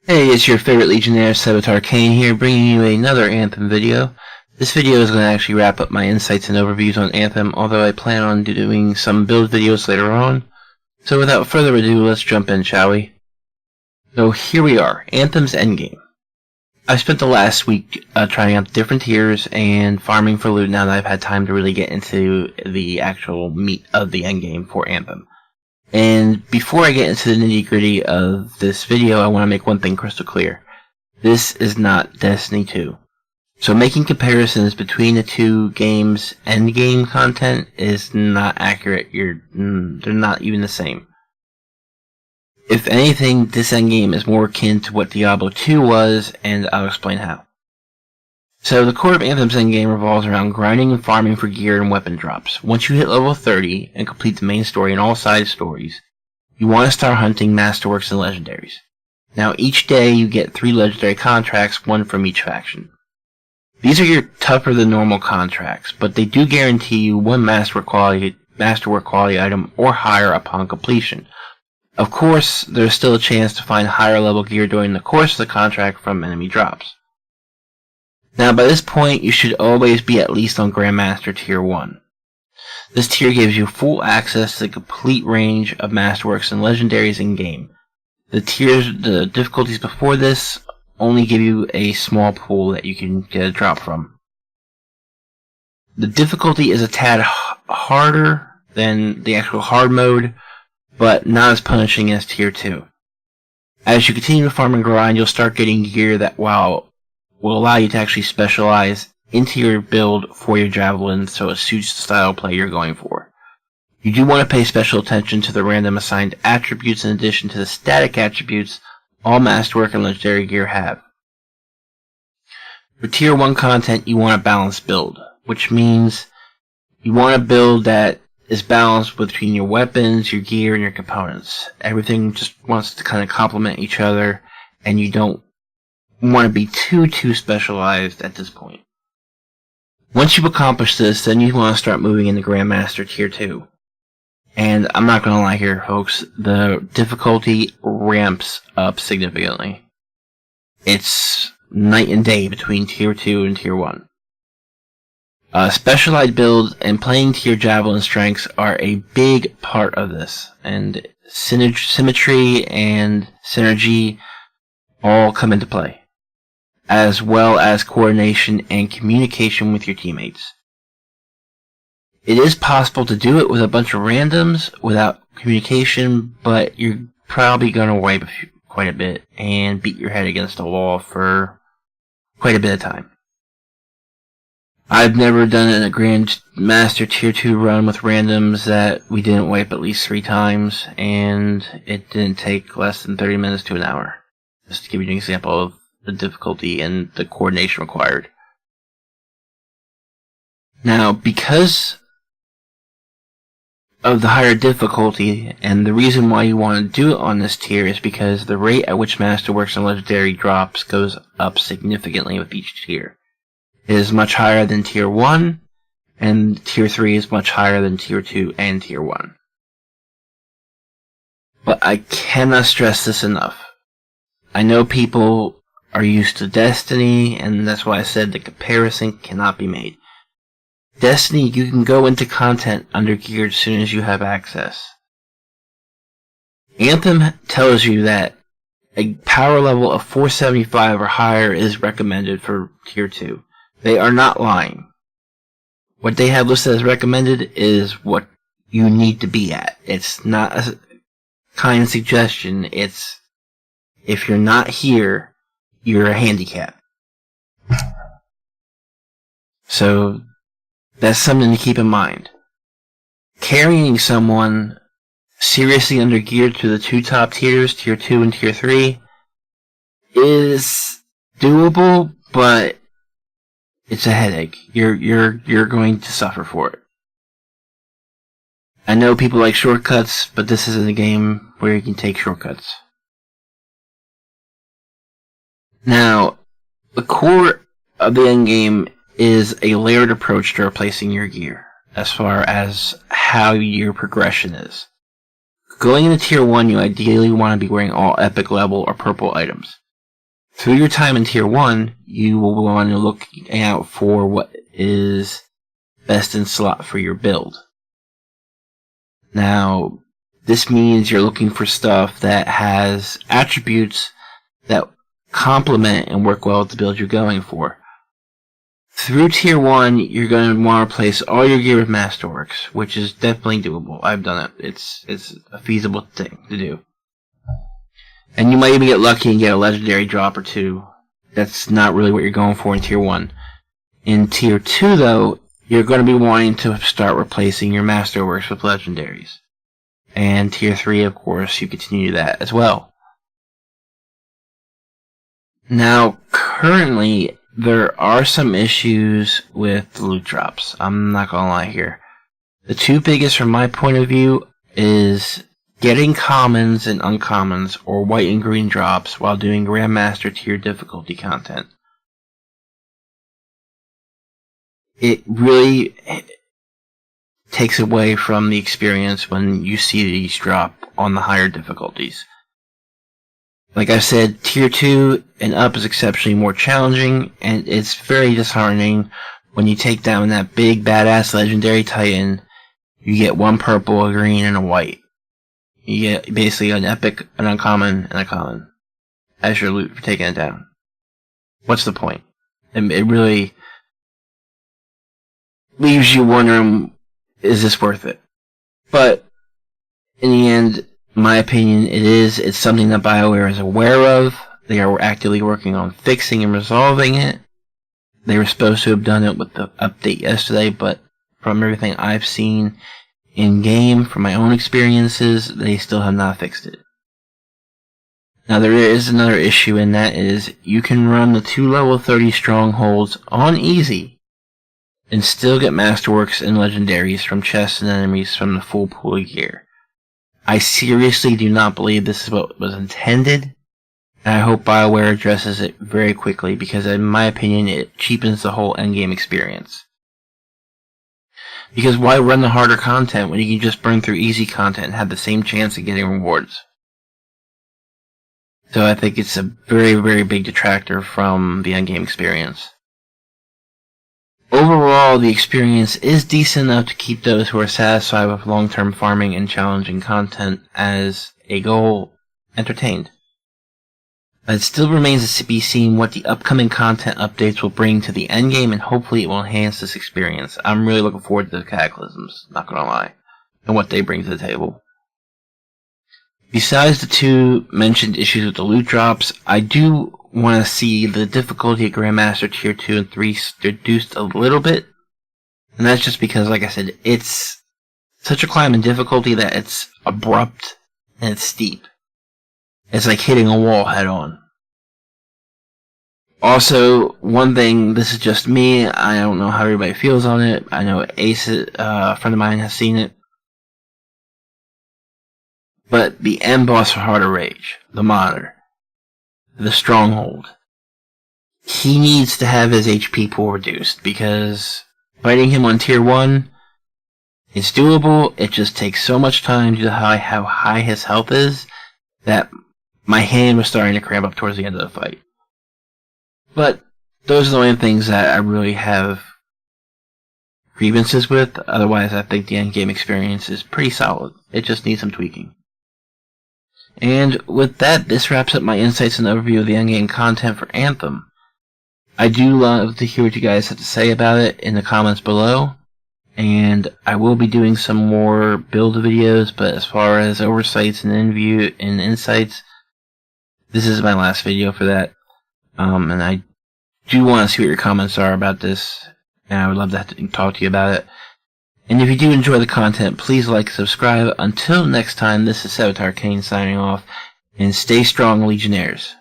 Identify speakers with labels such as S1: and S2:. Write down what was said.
S1: Hey, it's your favorite Legionnaire, Saboteur Kane here, bringing you another Anthem video. This video is going to actually wrap up my insights and overviews on Anthem, although I plan on doing some build videos later on. So without further ado, let's jump in, shall we? So here we are, Anthem's Endgame. I spent the last week trying out different tiers and farming for loot now that I've had time to really get into the actual meat of the endgame for Anthem. And before I get into the nitty-gritty of this video, I want to make one thing crystal clear. This is not Destiny 2. So making comparisons between the two games' endgame content is not accurate. They're not even the same. If anything, this endgame is more akin to what Diablo 2 was, and I'll explain how. So the core of Anthem's endgame revolves around grinding and farming for gear and weapon drops. Once you hit level 30 and complete the main story and all side stories, you want to start hunting masterworks and legendaries. Now each day you get 3 legendary contracts, 1 from each faction. These are your tougher than normal contracts, but they do guarantee you 1 masterwork quality item or higher upon completion. Of course, there's still a chance to find higher level gear during the course of the contract from enemy drops. Now by this point, you should always be at least on Grandmaster Tier 1. This tier gives you full access to the complete range of Masterworks and Legendaries in-game. The difficulties before this only give you a small pool that you can get a drop from. The difficulty is a tad harder than the actual hard mode, but not as punishing as Tier 2. As you continue to farm and grind, you'll start getting gear that will allow you to actually specialize into your build for your javelin so it suits the style of play you're going for. You do want to pay special attention to the random assigned attributes in addition to the static attributes all Masterwork and Legendary gear have. For Tier 1 content, you want a balanced build, which means you want a build that is balanced between your weapons, your gear, and your components. Everything just wants to kind of complement each other, and you don't want to be too specialized at this point. Once you've accomplished this, then you want to start moving into Grandmaster Tier 2. And I'm not going to lie here, folks, the difficulty ramps up significantly. It's night and day between Tier 2 and Tier 1. Specialized builds and playing Tier Javelin strengths are a big part of this, and symmetry and synergy all come into play, as well as coordination and communication with your teammates. It is possible to do it with a bunch of randoms without communication, but you're probably going to wipe quite a bit and beat your head against a wall for quite a bit of time. I've never done it in a Grandmaster Tier 2 run with randoms that we didn't wipe at least 3 times, and it didn't take less than 30 minutes to an hour. Just to give you an example of the difficulty and the coordination required. Now, because of the higher difficulty, and the reason why you want to do it on this tier is because the rate at which Masterworks and Legendary drops goes up significantly with each tier. It is much higher than Tier 1, and Tier 3 is much higher than Tier 2 and Tier 1. But I cannot stress this enough. I know people are used to Destiny, and that's why I said the comparison cannot be made. Destiny, you can go into content under gear as soon as you have access. Anthem tells you that a power level of 475 or higher is recommended for Tier 2. They are not lying. What they have listed as recommended is what you need to be at. It's not a kind suggestion. It's, if you're not here, you're a handicap. So that's something to keep in mind. Carrying someone seriously under geared to the 2 top tiers, Tier 2 and Tier 3, is doable, but it's a headache. You're going to suffer for it. I know people like shortcuts, but this isn't a game where you can take shortcuts. Now, the core of the endgame is a layered approach to replacing your gear, as far as how your progression is. Going into Tier 1, you ideally want to be wearing all epic level or purple items. Through your time in Tier 1, you will want to look out for what is best in slot for your build. Now, this means you're looking for stuff that has attributes that complement and work well with the build you're going for. Through Tier 1, you're going to want to replace all your gear with Masterworks, which is definitely doable. I've done it. It's a feasible thing to do. And you might even get lucky and get a legendary drop or two. That's not really what you're going for in Tier 1. In Tier 2, though, you're going to be wanting to start replacing your Masterworks with legendaries. And Tier 3, of course, you continue that as well. Now, currently, there are some issues with the loot drops. I'm not gonna lie here. The two biggest from my point of view is getting commons and uncommons or white and green drops while doing Grandmaster tier difficulty content. It really takes away from the experience when you see these drop on the higher difficulties. Like I said, Tier 2 and up is exceptionally more challenging, and it's very disheartening when you take down that big badass legendary titan. You get one purple, a green, and a white. You get basically an epic, an uncommon, and a common as your loot for taking it down. What's the point? It really leaves you wondering, is this worth it? But in the end, in my opinion, it's something that BioWare is aware of. They are actively working on fixing and resolving it. They were supposed to have done it with the update yesterday, but from everything I've seen in-game, from my own experiences, they still have not fixed it. Now, there is another issue, and that is you can run the 2 level 30 strongholds on easy and still get Masterworks and legendaries from chests and enemies from the full pool of gear. I seriously do not believe this is what was intended, and I hope BioWare addresses it very quickly because, in my opinion, it cheapens the whole endgame experience. Because why run the harder content when you can just burn through easy content and have the same chance of getting rewards? So I think it's a very, very big detractor from the endgame experience. Overall, the experience is decent enough to keep those who are satisfied with long-term farming and challenging content as a goal entertained. But it still remains to be seen what the upcoming content updates will bring to the endgame, and hopefully it will enhance this experience. I'm really looking forward to the Cataclysms, not gonna lie, and what they bring to the table. Besides the two mentioned issues with the loot drops, I do want to see the difficulty at Grandmaster Tier 2 and 3 reduced a little bit. And that's just because, like I said, it's such a climb in difficulty that it's abrupt and it's steep. It's like hitting a wall head on. Also, one thing, this is just me, I don't know how everybody feels on it. I know Ace, a friend of mine, has seen it. But the end boss for Heart of Rage, the Monitor, the Stronghold, he needs to have his HP pool reduced because fighting him on Tier 1 is doable. It just takes so much time due to how high his health is that my hand was starting to cramp up towards the end of the fight. But those are the only things that I really have grievances with. Otherwise, I think the endgame experience is pretty solid. It just needs some tweaking. And with that, this wraps up my insights and overview of the endgame content for Anthem. I do love to hear what you guys have to say about it in the comments below, and I will be doing some more build videos, but as far as oversights and insights, this is my last video for that. And I do want to see what your comments are about this, and I would love to talk to you about it. And if you do enjoy the content, please like and subscribe. Until next time, this is Saboteur Kane signing off, and stay strong, Legionnaires.